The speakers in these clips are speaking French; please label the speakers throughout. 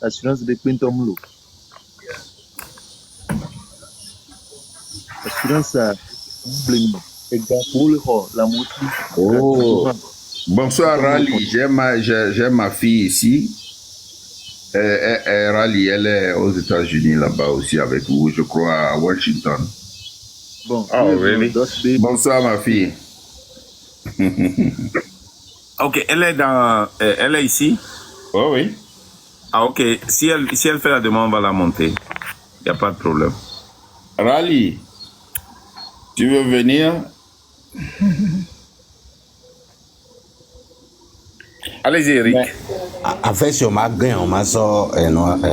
Speaker 1: assurance de Quintomlo. Assurance à la moitié.
Speaker 2: Oh, bonsoir Rally, j'ai ma fille ici. Rally, elle est aux États-Unis là-bas aussi avec vous, je crois, à Washington.
Speaker 1: Bon,
Speaker 2: oh, really? Bonsoir ma fille.
Speaker 3: Ok, elle est ici?
Speaker 2: Oh oui.
Speaker 3: Ah ok, si elle fait la demande, on va la monter. Il n'y a pas de problème.
Speaker 2: Rally, tu veux venir?
Speaker 3: Allez-y Eric.
Speaker 4: Avec sur ma gain, on m'a sorti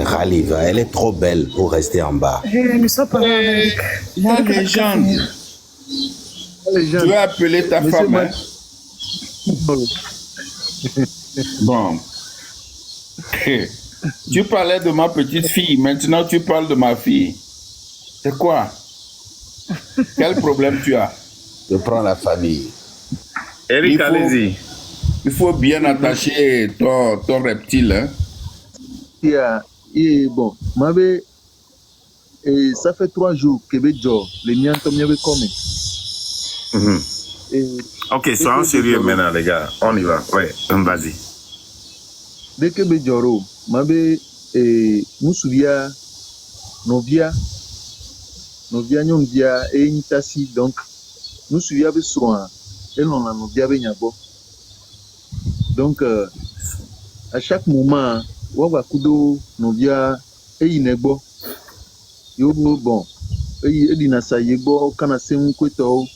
Speaker 4: Rally. Elle est trop belle pour rester en bas.
Speaker 2: La légende. Tu vas appeler ta femme, hein? Bon. Tu parlais de ma petite fille, maintenant tu parles de ma fille. C'est quoi? Quel problème tu as?
Speaker 4: Je prends la famille.
Speaker 3: Eric, allez-y.
Speaker 2: Il faut bien attacher ton reptile. Hein?
Speaker 1: Bon, ça fait 3 jours que les miens sont commis.
Speaker 3: Ok, soyons sérieux maintenant, les gars. On y va. Ouais, vas-y.
Speaker 1: Dès que Bejoro, Moussouia, Novia, Nyonvia et Nitasi, donc, nous suivons besoin, et l'on a Novia Benyabo. Donc, à chaque moment, Wawakudo, Novia, et Inebo, Yobo, bon, et Dinasa Yebo, Kanasem Kweto.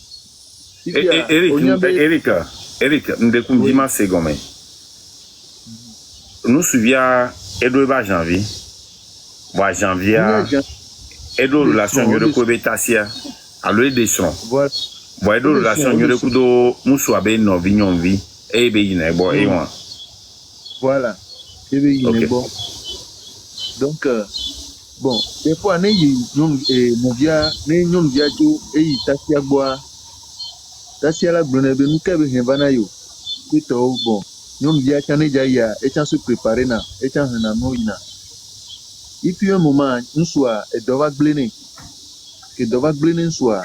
Speaker 3: Eric, Ndekundima Segome. Nous suivons Edo janvier. Wa janvier. Edo relation yore ko betasia. Alo edesron. Wa Edo relation yore ko do musu abe no vinyonvi. Ebe yinebo e won.
Speaker 1: Voilà. Ebe yinebo. Donc bon, des fois né Novia, né Nyonvia jo e tasia boa. Tasia la blonebe nous kebe hevana yo. Kwito bon. Nyonvia chane jaya et chan se préparer na et chan na noina. Et puis un moment nous soit et dova blene que dova blene soit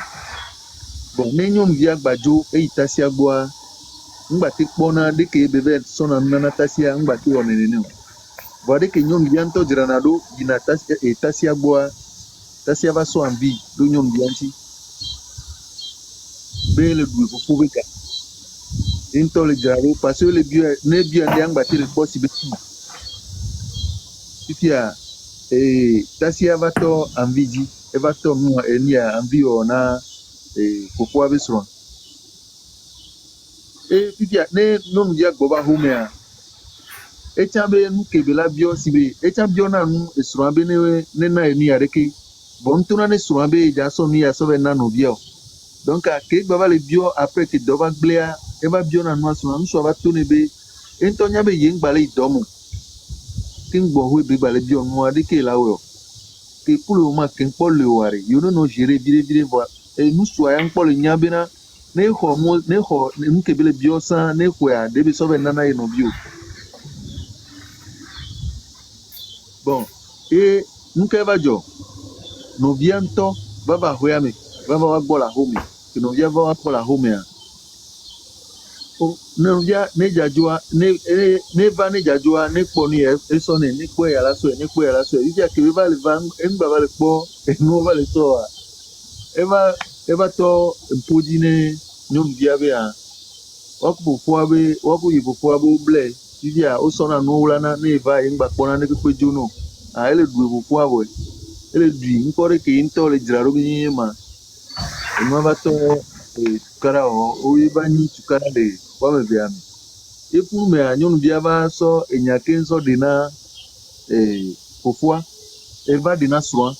Speaker 1: bon né Nyonvia bajo e tasia boa ngba te pona de que bebe sona nana tasia ngba te wonene. Bon de que Nyonvia to granado ina tasia e tasia boa tasia va so envie do Nyonvia nti bele du ko fobeka into le grave parce que le bio ne bio ndang battre possible pipia tasia va to envie e va to no enia envie ona popo abesron pipia ne non dia goba humea chambe nu kebela bio sibe chambio na nu esron be ne na eni areke bon tuna ne sron be ja so ni ya so be na no bio donc ke baba le bio après que dova glea e va bio na no so so va tourner be entonya be yin gbale idomo king bo we be gbale bio no ade ke la wo ke pour le moment king paul le ware you no gérer vire voir et nous soyons paul nya be na ne ho mo ne ho ne ke be le bio san ne ko ya de be so be nana e no bio bon et nous ke va jo no viento baba hoyame baba wa gola home que no via va pour la home ya no via ne jajua ne va ne jajua ne poni eso ne ko ya la so il via que va le van en baba le po no va le so eva to podine nyom via be a okpo foabe oku yibo foabe ble il via o so na no wala na ne va en gba pona ne ko jono a ele du bo foabo ele du nkore ke into le jiraro bi ma ma va to tukara o ibani tukara de wa me bia mi e pour me anyon bia va so enyake nso de na fofua e va de na soa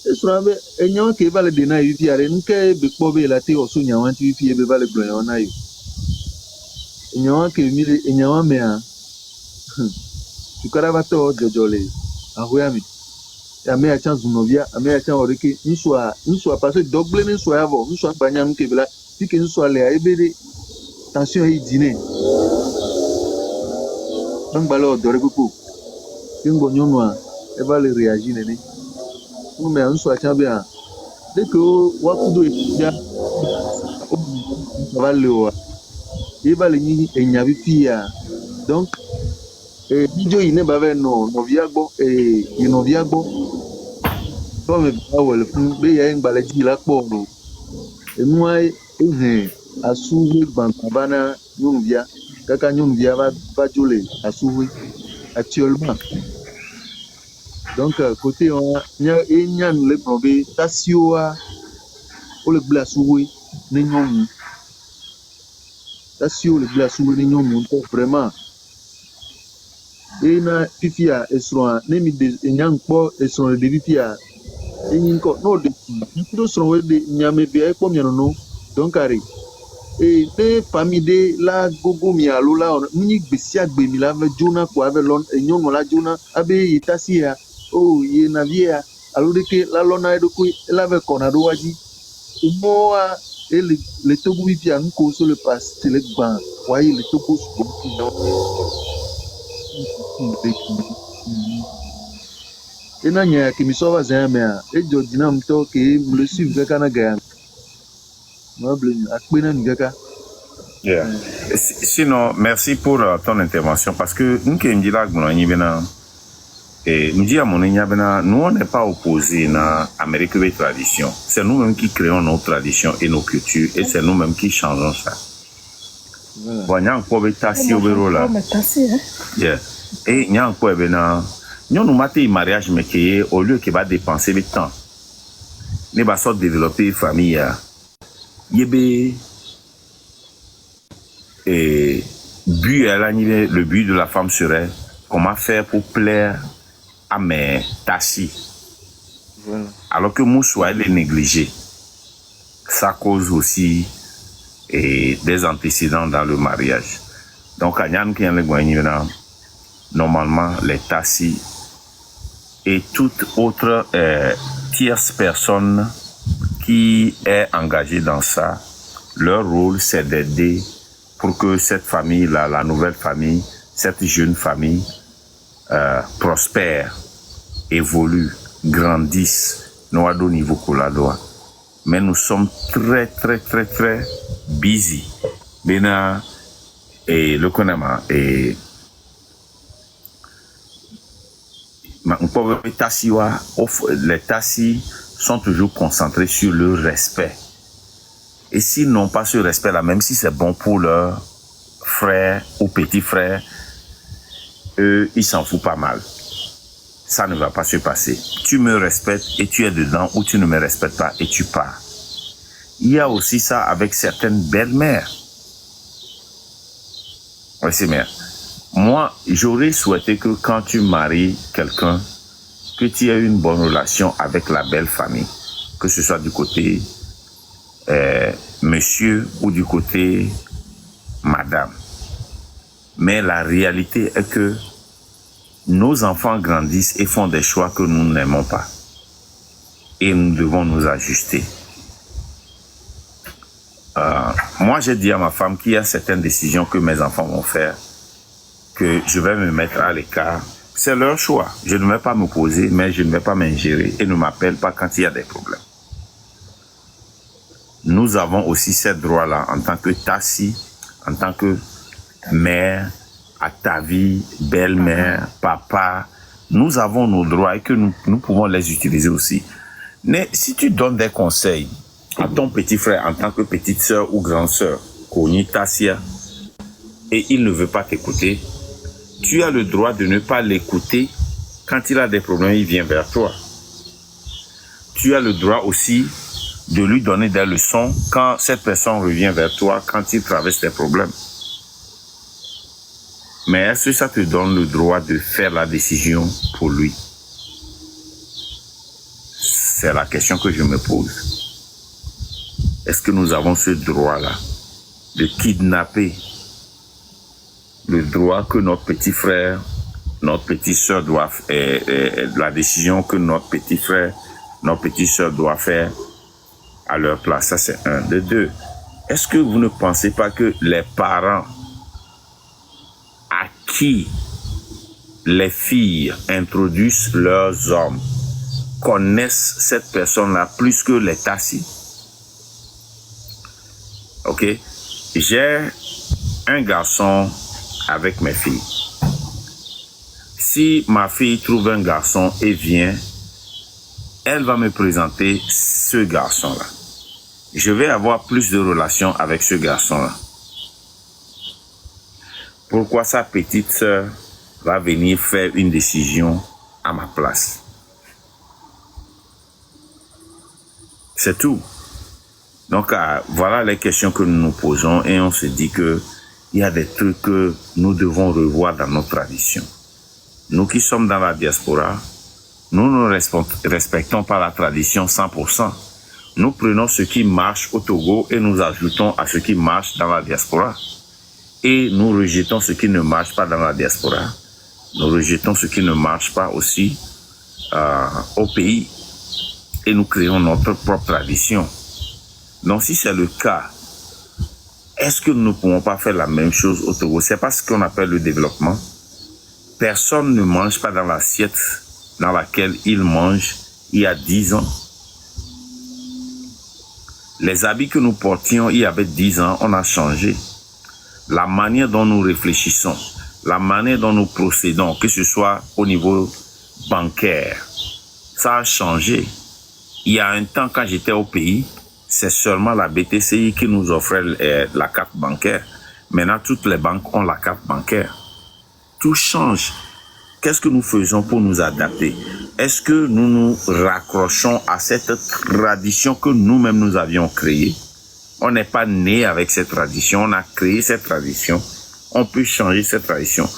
Speaker 1: e soa be enyawa ke va le de na yifi are nke be kpo be la te o so nyawa ti yifi e be va le glo na yo enyawa ke mi le enyawa me a tukara va to jojole ahoya mi ame a chance novia ame a chance oriki nswa parce que doble ne so avo nswa banya nke bela tike nswa le ebede tension yi dîner ngbalo dore kuku Kingo nyonwa eva le réagir nene. Nous mais on soit bien. Dès que wakudo ya va le wa. Il va le ni enyabi pia. Donc bijo ine bave no viagbo no viagbo. To me ba wele fun be ya ngba le ji la po no. Enu ai asuwe bana nyonvia kaka nyonvia va jole asuwe actuellement. Donc côté on nya le probe tasioa o le bla asuwe ne nyonu tasio le bla asuwe ne nyonu vraiment na fifia esro ne mi de nyankpo esro de fifia enyinko no de ndo sro we de nyame bia ekpo mi no donc ari ne famille la gogo mi alo la ni gbesi agbe mi la ve jona ko ave lon enyonu la jona abe itasia o ye na via alo de ke la lona edo ko la ve kona do waji moa le togo vi via nko so le pas le gban wa le togo so ena nya ki mi so va zamea e jodina mto ke le suivre kana ga
Speaker 3: Yeah. Sinon, merci pour ton intervention parce que nous qui nous on n'est pas opposés à l'Amérique de tradition. C'est nous-mêmes qui créons nos traditions et nos cultures et c'est nous-mêmes qui changeons ça. Voilà. Et nous matons mariage mais qui au lieu qu'il va dépenser le temps, nous va développer une famille. Yébé et le but de la femme serait comment faire pour plaire à mes tassis. Voilà. Alors que Moussou elle est négligée. Ça cause aussi des antécédents dans le mariage. Donc normalement les tassis et toute autre tierce personne qui est engagé dans ça, leur rôle c'est d'aider pour que cette famille-là, la nouvelle famille, cette jeune famille prospère, évolue, grandisse, nous à niveau doit. Mais nous sommes très busy. Bena et le Konama et les tassis sont toujours concentrés sur le respect. Et s'ils n'ont pas ce respect-là, même si c'est bon pour leurs frères ou petits frères, eux, ils s'en foutent pas mal. Ça ne va pas se passer. Tu me respectes et tu es dedans, ou tu ne me respectes pas et tu pars. Il y a aussi ça avec certaines belles-mères. Oui, c'est mère. Moi, j'aurais souhaité que quand tu maries quelqu'un, que tu aies une bonne relation avec la belle famille, que ce soit du côté monsieur ou du côté madame. Mais la réalité est que nos enfants grandissent et font des choix que nous n'aimons pas. Et nous devons nous ajuster. Moi, j'ai dit à ma femme qu'il y a certaines décisions que mes enfants vont faire, que je vais me mettre à l'écart. C'est leur choix. Je ne vais pas m'opposer, mais je ne vais pas m'ingérer et ne m'appelle pas quand il y a des problèmes. Nous avons aussi ces droits-là en tant que tassi, en tant que mère, à ta vie, belle-mère, papa. Nous avons nos droits et que nous pouvons les utiliser aussi. Mais si tu donnes des conseils à ton petit frère en tant que petite sœur ou grande sœur, Koni Tassia, et il ne veut pas t'écouter, tu as le droit de ne pas l'écouter. Quand il a des problèmes, il vient vers toi. Tu as le droit aussi de lui donner des leçons quand cette personne revient vers toi, quand il traverse des problèmes. Mais est-ce que ça te donne le droit de faire la décision pour lui? C'est la question que je me pose. Est-ce que nous avons ce droit-là de kidnapper le droit que notre petit frère, notre petite soeur doivent, la décision que notre petit frère, notre petite soeur doivent faire à leur place? Ça, c'est un. De deux, est-ce que vous ne pensez pas que les parents à qui les filles introduisent leurs hommes, connaissent cette personne-là plus que les tassis. Ok? J'ai un garçon avec mes filles. Si ma fille trouve un garçon et vient, elle va me présenter ce garçon-là. Je vais avoir plus de relations avec ce garçon-là. Pourquoi sa petite sœur va venir faire une décision à ma place? C'est tout. Donc, voilà les questions que nous nous posons et on se dit que il y a des trucs que nous devons revoir dans nos traditions. Nous qui sommes dans la diaspora, nous ne respectons pas la tradition 100%. Nous prenons ce qui marche au Togo et nous ajoutons à ce qui marche dans la diaspora. Et nous rejetons ce qui ne marche pas dans la diaspora. Nous rejetons ce qui ne marche pas aussi au pays. Et nous créons notre propre tradition. Donc si c'est le cas, est-ce que nous ne pouvons pas faire la même chose au Togo? C'est pas ce qu'on appelle le développement. Personne ne mange pas dans l'assiette dans laquelle il mange il y a 10 ans. Les habits que nous portions il y avait 10 ans, on a changé. La manière dont nous réfléchissons, la manière dont nous procédons, que ce soit au niveau bancaire, ça a changé. Il y a un temps, quand j'étais au pays, c'est seulement la BTCI qui nous offrait la carte bancaire. Maintenant, toutes les banques ont la carte bancaire. Tout change. Qu'est-ce que nous faisons pour nous adapter? Est-ce que nous nous raccrochons à cette tradition que nous-mêmes nous avions créée? On n'est pas né avec cette tradition, on a créé cette tradition. On peut changer cette tradition.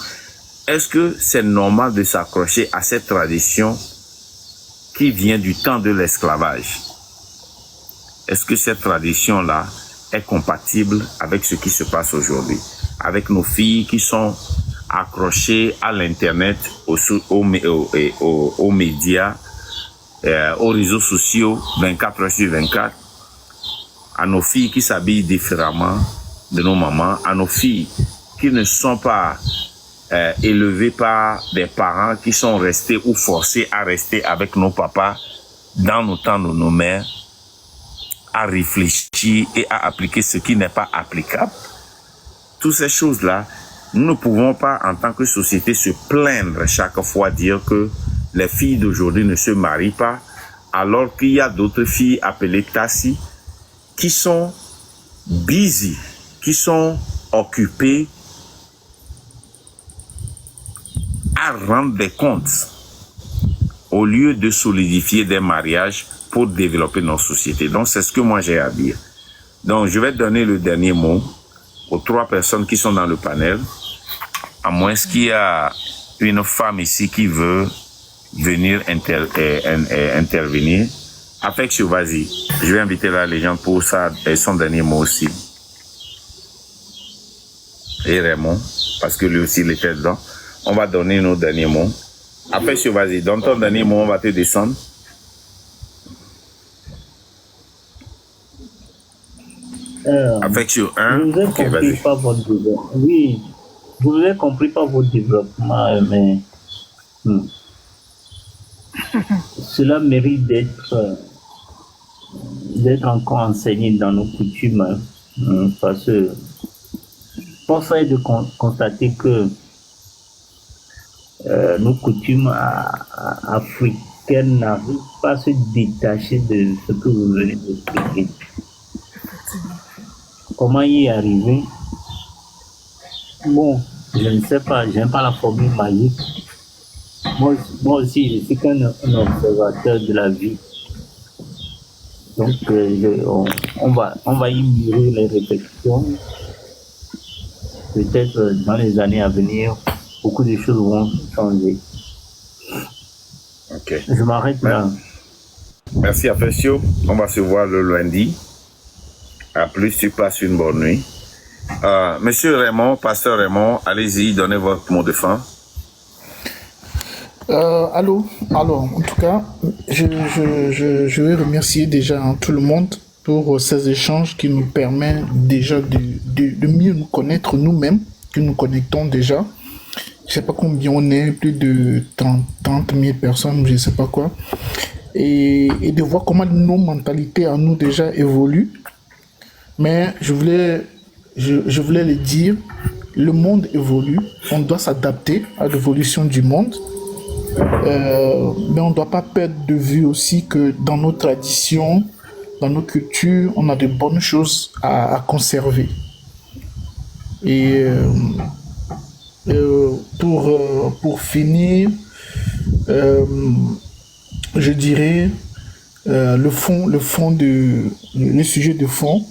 Speaker 3: Est-ce que c'est normal de s'accrocher à cette tradition qui vient du temps de l'esclavage? Est-ce que cette tradition-là est compatible avec ce qui se passe aujourd'hui? Avec nos filles qui sont accrochées à l'Internet, aux médias, aux réseaux sociaux, 24 heures sur 24, à nos filles qui s'habillent différemment de nos mamans, à nos filles qui ne sont pas élevées par des parents qui sont restés ou forcés à rester avec nos papas dans nos temps de nos mères, à réfléchir et à appliquer ce qui n'est pas applicable. Toutes ces choses-là, nous ne pouvons pas, en tant que société, se plaindre chaque fois, dire que les filles d'aujourd'hui ne se marient pas, alors qu'il y a d'autres filles appelées tassis qui sont busy, qui sont occupées à rendre des comptes au lieu de solidifier des mariages pour développer nos sociétés. Donc, c'est ce que moi j'ai à dire. Donc, je vais donner le dernier mot aux 3 personnes qui sont dans le panel, à moins qu'il y a une femme ici qui veut venir intervenir. Affection, vas-y. Je vais inviter la légende pour ça et son dernier mot aussi. Et Raymond, parce que lui aussi il était dedans. On va donner nos derniers mots. Affection, vas-y. Donne ton dernier mot, on va te descendre. Affection 1.
Speaker 5: Je vous ai compris par votre développement. Oui, je vous ai compris par votre développement, mais cela mérite d'être encore enseigné dans nos coutumes, parce que force est de constater que nos coutumes africaines n'arrivent pas à se détacher de ce que vous venez d'expliquer. Comment y arriver? Bon, je ne sais pas, je n'aime pas la formule magique. Moi aussi, je suis qu'un observateur de la vie. Donc, on va y mûrir les réflexions. Peut-être dans les années à venir, beaucoup de choses vont changer.
Speaker 3: Ok.
Speaker 5: Je m'arrête là.
Speaker 3: Merci, Affection. On va se voir le lundi. À plus, tu passes une bonne nuit. Monsieur Raymond, pasteur Raymond, allez-y, donnez votre mot de fin.
Speaker 6: Allô. Alors, en tout cas, je vais remercier déjà tout le monde pour ces échanges qui nous permettent déjà de mieux nous connaître nous-mêmes, que nous connectons déjà. je sais pas combien on est, plus de 30 000 personnes, je sais pas quoi, et de voir comment nos mentalités à nous déjà évoluent. Mais je voulais le dire, le monde évolue, on doit s'adapter à l'évolution du monde, mais on ne doit pas perdre de vue aussi que dans nos traditions, dans nos cultures, on a de bonnes choses à conserver. Et pour finir, je dirais le sujet de fond,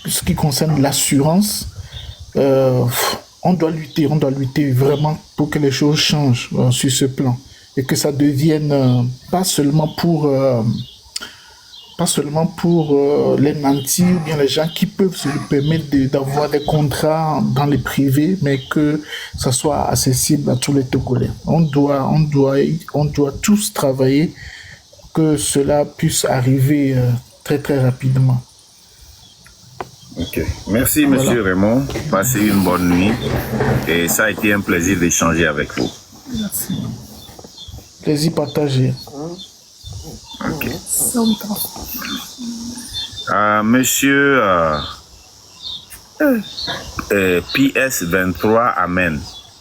Speaker 6: ce qui concerne l'assurance, on doit lutter vraiment pour que les choses changent sur ce plan et que ça devienne pas seulement pour les nantis ou bien les gens qui peuvent se permettre d'avoir des contrats dans les privés, mais que ça soit accessible à tous les Togolais. On doit tous travailler que cela puisse arriver très très rapidement.
Speaker 3: Ok. Merci, Monsieur Raymond. Passez une bonne nuit. Et ça a été un plaisir d'échanger avec vous.
Speaker 6: Merci. Plaisir partagé.
Speaker 3: Ok. Monsieur PS 23, Amen.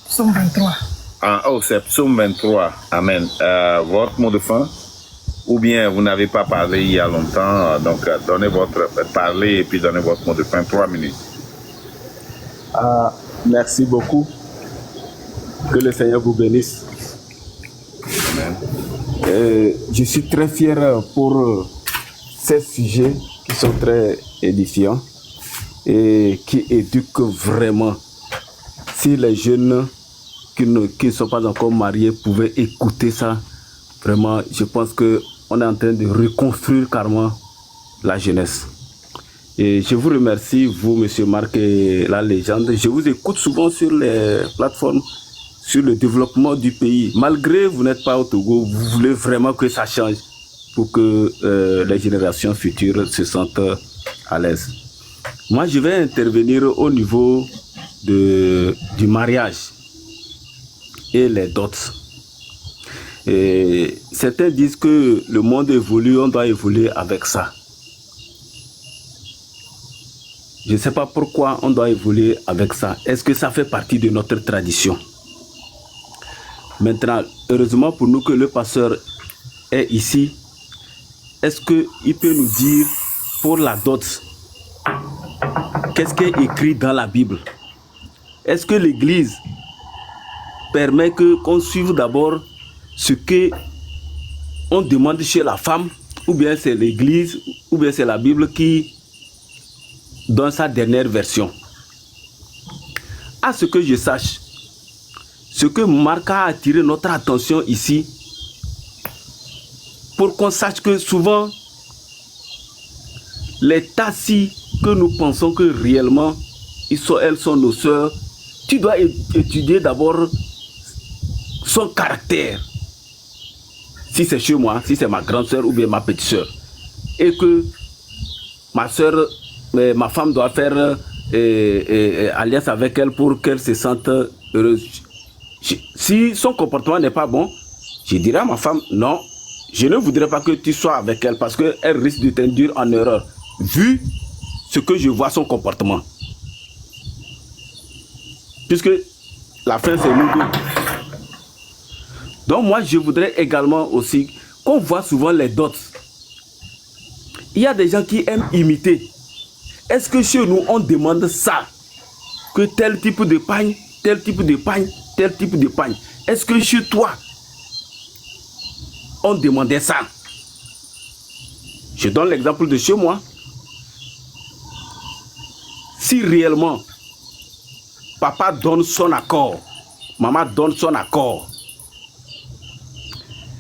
Speaker 7: Psaume 23.
Speaker 3: C'est Psaume 23, Amen. Votre mot de fin? Ou bien vous n'avez pas parlé il y a longtemps, donc parlez et puis donnez votre mot de fin, 3 minutes.
Speaker 8: Merci beaucoup. Que le Seigneur vous bénisse.
Speaker 3: Amen.
Speaker 8: Je suis très fier pour ces sujets qui sont très édifiants et qui éduquent vraiment. Si les jeunes qui ne sont pas encore mariés pouvaient écouter ça, vraiment, je pense qu'on est en train de reconstruire carrément la jeunesse. Et je vous remercie, vous, Monsieur Marc et la légende. Je vous écoute souvent sur les plateformes, sur le développement du pays. Malgré vous n'êtes pas au Togo, vous voulez vraiment que ça change pour que les générations futures se sentent à l'aise. Moi, je vais intervenir au niveau du mariage et les dots. Et certains disent que le monde évolue, on doit évoluer avec ça. Je ne sais pas pourquoi on doit évoluer avec ça. Est-ce que ça fait partie de notre tradition? Maintenant, heureusement pour nous que le pasteur est ici. Est-ce qu'il peut nous dire pour la dot, qu'est-ce qui est écrit dans la Bible? Est-ce que l'Église permet qu'on suive d'abord ce qu'on demande chez la femme, ou bien c'est l'Église, ou bien c'est la Bible qui donne sa dernière version? À ce que je sache, ce que Marc a attiré notre attention ici, pour qu'on sache que souvent, les tassis que nous pensons que réellement, elles sont nos sœurs, tu dois étudier d'abord son caractère. Si c'est chez moi, si c'est ma grande sœur ou bien ma petite sœur, et que ma sœur, ma femme doit faire alliance avec elle pour qu'elle se sente heureuse. Si son comportement n'est pas bon, je dirai à ma femme, non, je ne voudrais pas que tu sois avec elle parce qu'elle risque de t'induire en erreur, vu ce que je vois son comportement. Puisque la fin, c'est nous deux. Donc moi, je voudrais également aussi qu'on voit souvent les dots. Il y a des gens qui aiment imiter. Est-ce que chez nous, on demande ça? Que tel type de pagne, tel type de pagne, tel type de pagne. Est-ce que chez toi, on demandait ça? Je donne l'exemple de chez moi. Si réellement, papa donne son accord, maman donne son accord,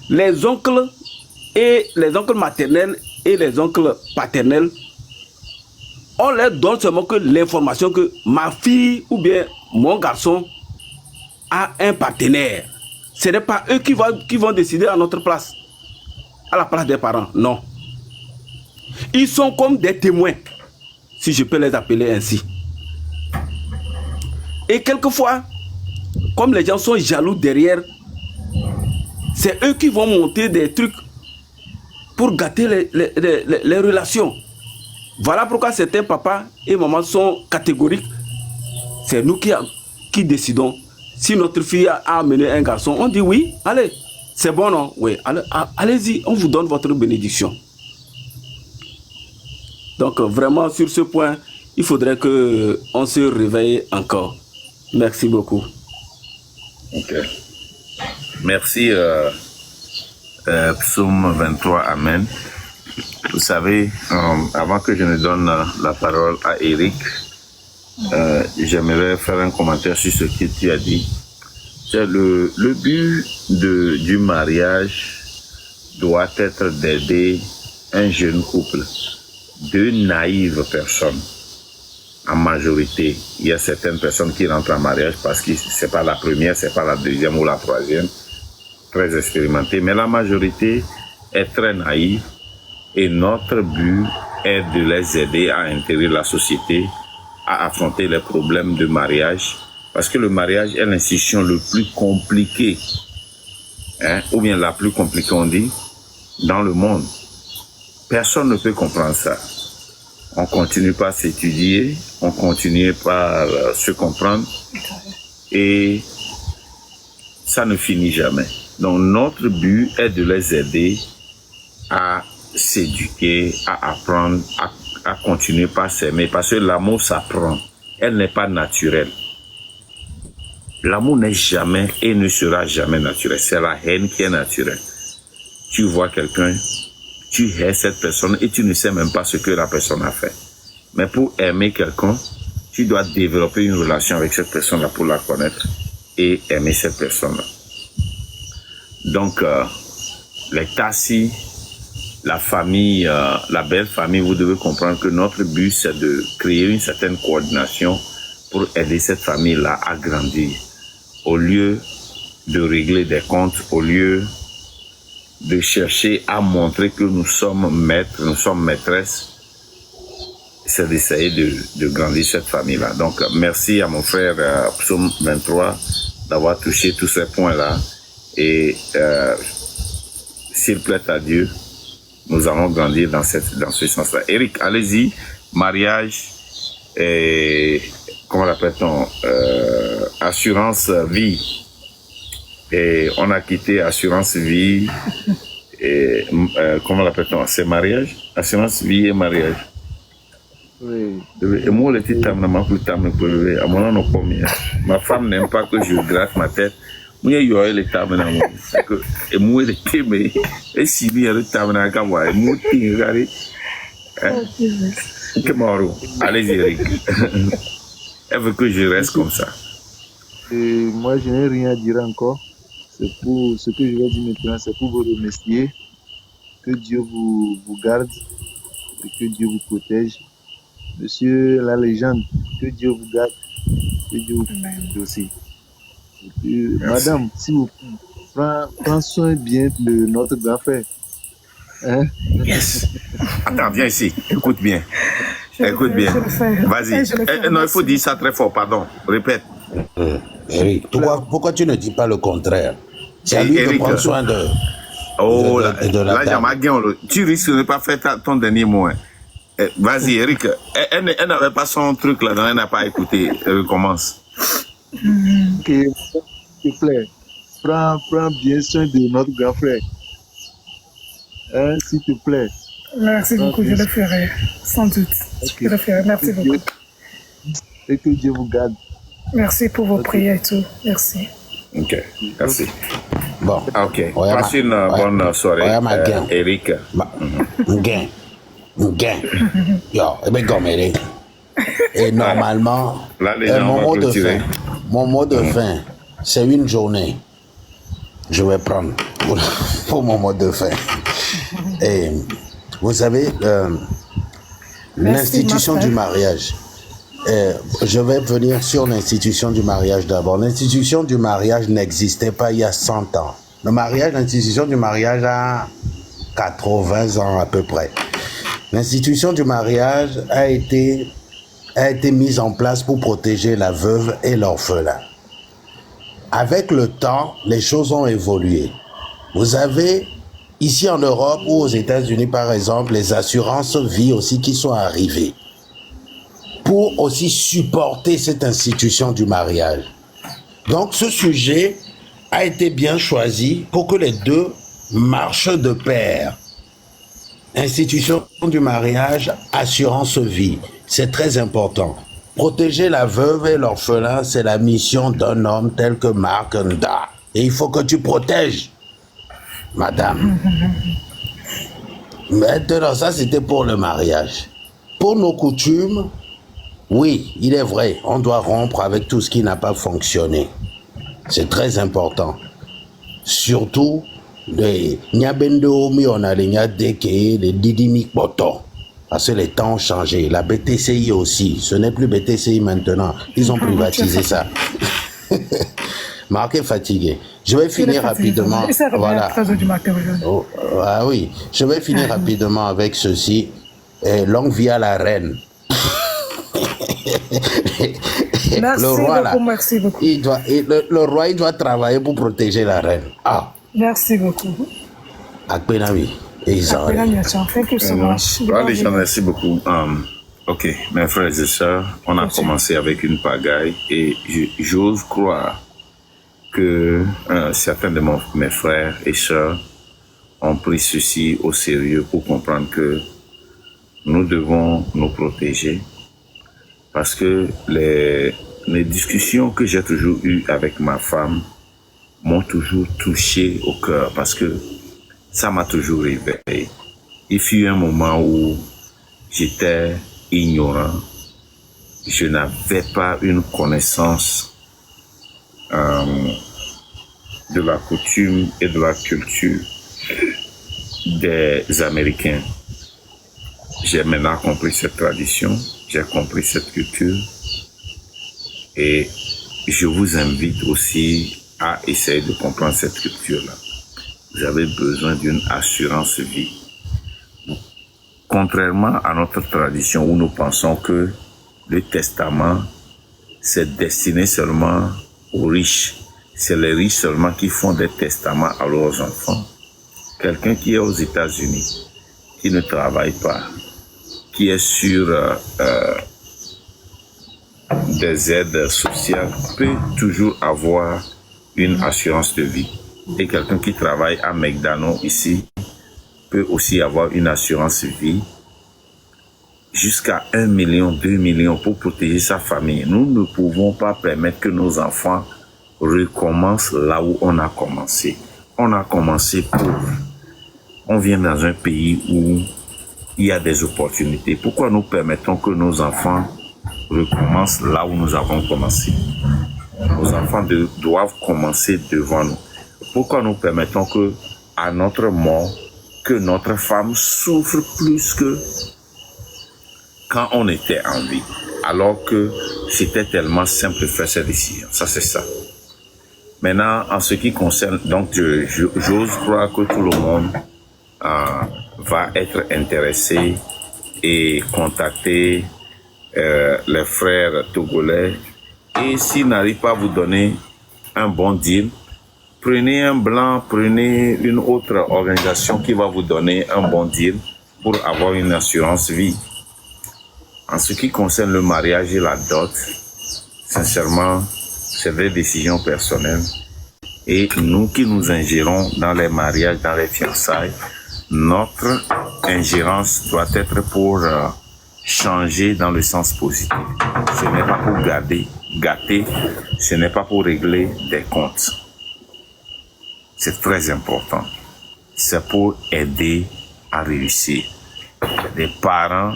Speaker 8: les oncles maternels et les oncles paternels, on leur donne seulement que l'information que ma fille ou bien mon garçon a un partenaire. Ce n'est pas eux qui vont décider à notre place, à la place des parents, non. Ils sont comme des témoins, si je peux les appeler ainsi. Et quelquefois, comme les gens sont jaloux derrière, c'est eux qui vont monter des trucs pour gâter les relations. Voilà pourquoi certains papas et mamans sont catégoriques. C'est nous qui décidons. Si notre fille a amené un garçon, on dit oui, allez, c'est bon, non? Oui, allez-y, on vous donne votre bénédiction. Donc vraiment, sur ce point, il faudrait qu'on se réveille encore. Merci beaucoup.
Speaker 3: Ok. Merci, Psaume 23, Amen. Vous savez, avant que je ne donne la parole à Eric, j'aimerais faire un commentaire sur ce que tu as dit. C'est le but du mariage doit être d'aider un jeune couple, deux naïves personnes. En majorité, il y a certaines personnes qui rentrent en mariage parce que c'est pas la première, c'est pas la deuxième ou la troisième, très expérimentée, mais la majorité est très naïve et notre but est de les aider à intégrer la société, à affronter les problèmes de mariage, parce que le mariage est l'institution le plus compliquée, ou bien la plus compliquée on dit, dans le monde. Personne ne peut comprendre ça. On continue par s'étudier, on continue par se comprendre et ça ne finit jamais. Donc notre but est de les aider à s'éduquer, à apprendre, à continuer par s'aimer parce que l'amour s'apprend, elle n'est pas naturelle. L'amour n'est jamais et ne sera jamais naturel, c'est la haine qui est naturelle. Tu vois quelqu'un, tu hais cette personne et tu ne sais même pas ce que la personne a fait. Mais pour aimer quelqu'un, tu dois développer une relation avec cette personne-là pour la connaître et aimer cette personne-là. Donc, les tassis, la famille, la belle famille, vous devez comprendre que notre but, c'est de créer une certaine coordination pour aider cette famille-là à grandir. Au lieu de régler des comptes, au lieu de chercher à montrer que nous sommes maîtres, nous sommes maîtresses, c'est d'essayer de grandir cette famille-là. Donc, merci à mon frère Psaume 23 d'avoir touché tous ces points-là. Et s'il plaît à Dieu, nous allons grandir dans ce sens-là. Eric, allez-y. Mariage et, comment l'appelle-t-on, assurance vie. Et on a quitté assurance vie et comment l'appelle-t-on? C'est mariage? Assurance vie et mariage.
Speaker 1: Oui.
Speaker 3: Et moi, le petit tam, ma femme n'aime pas que je gratte ma tête. Moi, il y a le tam, et moi, le thème, et si bien le tam, et moi, regardez. Allez-y, Eric. Elle veut que je reste comme ça.
Speaker 1: Et moi, je n'ai rien à dire encore. C'est pour ce que je vais dire maintenant, c'est pour vous remercier. Que Dieu vous garde et que Dieu vous protège. Monsieur la légende, que Dieu vous garde, que Dieu vous protège aussi. Et puis, madame, s'il vous plaît, prends soin bien de notre grand frère. Hein?
Speaker 3: Yes. Attends, viens ici, écoute bien. Écoute bien. Vas-y. Non, il faut dire ça très fort, pardon. Répète.
Speaker 4: Eric, pourquoi tu ne dis pas le contraire? C'est à lui de prendre soin de.
Speaker 3: Oh,
Speaker 4: de la dame.
Speaker 3: Tu risques de ne pas faire ton dernier mot. Hein. Vas-y, Eric. Elle n'avait pas son truc là, elle n'a pas écouté. Elle recommence.
Speaker 1: Ok, s'il te plaît, prends bien soin de notre grand frère. Hein, s'il te plaît.
Speaker 6: Merci beaucoup, je le ferai, sans doute.
Speaker 1: Okay.
Speaker 6: Je le ferai, merci beaucoup.
Speaker 1: Et que Dieu vous garde.
Speaker 6: Merci pour vos prières et tout. Merci.
Speaker 3: Ok, merci.
Speaker 4: Bon.
Speaker 3: Ok, passez une bonne soirée, Eric.
Speaker 4: Gain. Yo, Eric. Et normalement, mon mot de fin, c'est une journée. Je vais prendre pour mon mot de fin. Et vous savez, l'institution du mariage. Je vais venir sur l'institution du mariage d'abord. L'institution du mariage n'existait pas il y a 100 ans. L'institution du mariage a 80 ans à peu près. L'institution du mariage a été mise en place pour protéger la veuve et l'orphelin. avec le temps, les choses ont évolué. Vous avez, ici en Europe ou aux États-Unis par exemple, les assurances vie aussi qui sont arrivées pour aussi supporter cette institution du mariage. Donc ce sujet a été bien choisi pour que les deux marchent de pair. Institution du mariage, assurance vie, c'est très important. Protéger la veuve et l'orphelin, c'est la mission d'un homme tel que Mark Nda. Et il faut que tu protèges, madame. Maintenant, ça c'était pour le mariage. Pour nos coutumes, oui, il est vrai, on doit rompre avec tout ce qui n'a pas fonctionné. C'est très important. Surtout, les Nyabendo, les Nyadeke, les Didimik Boto. Parce que les temps ont changé. La BTCI aussi. Ce n'est plus BTCI maintenant. Ils ont privatisé ça. Marc est fatigué. Je vais finir rapidement. Voilà. Oh, ah oui. Je vais finir rapidement avec ceci. Longue vie à la reine.
Speaker 7: Merci
Speaker 4: le roi,
Speaker 7: beaucoup,
Speaker 4: là,
Speaker 7: merci beaucoup.
Speaker 4: Le roi, il doit travailler pour protéger la reine. Ah.
Speaker 7: Merci beaucoup.
Speaker 4: Akbenami.
Speaker 7: Thank you so much.
Speaker 3: Merci beaucoup. Ok, mes frères et sœurs, on a commencé avec une pagaille et j'ose croire que certains de mes frères et sœurs ont pris ceci au sérieux pour comprendre que nous devons nous protéger parce que les discussions que j'ai toujours eues avec ma femme m'ont toujours touché au cœur parce que ça m'a toujours réveillé. Il fut un moment où j'étais ignorant, je n'avais pas une connaissance de la coutume et de la culture des Américains. J'ai maintenant compris cette tradition, j'ai compris cette culture et je vous invite aussi à essayer de comprendre cette culture-là. Vous avez besoin d'une assurance vie. Contrairement à notre tradition où nous pensons que le testament, c'est destiné seulement aux riches. C'est les riches seulement qui font des testaments à leurs enfants. Quelqu'un qui est aux États-Unis, qui ne travaille pas, qui est sur des aides sociales, peut toujours avoir une assurance de vie. Et quelqu'un qui travaille à McDonald's ici peut aussi avoir une assurance vie jusqu'à 1 million, 2 millions pour protéger sa famille. Nous ne pouvons pas permettre que nos enfants recommencent là où on a commencé. On a commencé pauvre. On vient dans un pays où il y a des opportunités. Pourquoi nous permettons que nos enfants recommencent là où nous avons commencé? Nos enfants doivent commencer devant nous. Pourquoi nous permettons que, à notre mort, que notre femme souffre plus que quand on était en vie, alors que c'était tellement simple de faire cette décision. Ça, c'est ça. Maintenant, en ce qui concerne, donc, j'ose croire que tout le monde va être intéressé et contacter les frères togolais. Et s'ils n'arrivent pas à vous donner un bon deal, prenez un blanc, prenez une autre organisation qui va vous donner un bon deal pour avoir une assurance vie. En ce qui concerne le mariage et la dot, sincèrement, c'est des décisions personnelles. Et nous qui nous ingérons dans les mariages, dans les fiançailles, notre ingérence doit être pour changer dans le sens positif. Ce n'est pas pour gâter, ce n'est pas pour régler des comptes. C'est très important. C'est pour aider à réussir. Des parents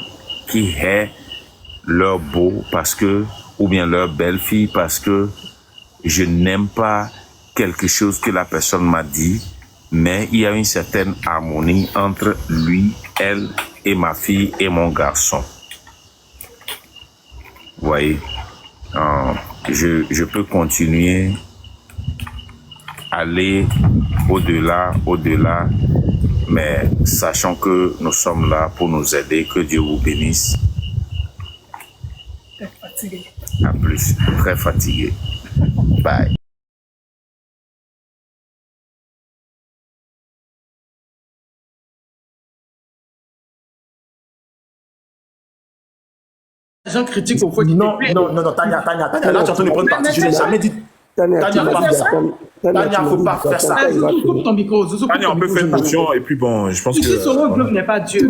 Speaker 3: qui haient leur beau parce que, ou bien leur belle-fille parce que je n'aime pas quelque chose que la personne m'a dit, mais il y a une certaine harmonie entre lui, elle et ma fille et mon garçon. Vous voyez, je peux continuer, aller au-delà, mais sachant que nous sommes là pour nous aider, que Dieu vous bénisse. À plus, très fatigué. Bye.
Speaker 9: Les gens critiquent au fond.
Speaker 10: Non, Tania, là, tu es en train de prendre parti. Je n'ai jamais dit. Tania, faut pas faire ça. Tania, faut pas faire ça.
Speaker 9: Coupe ton micro.
Speaker 3: Tania, on peut faire une motion et puis bon, je pense que.
Speaker 9: Ici, Soro Globe n'est pas Dieu.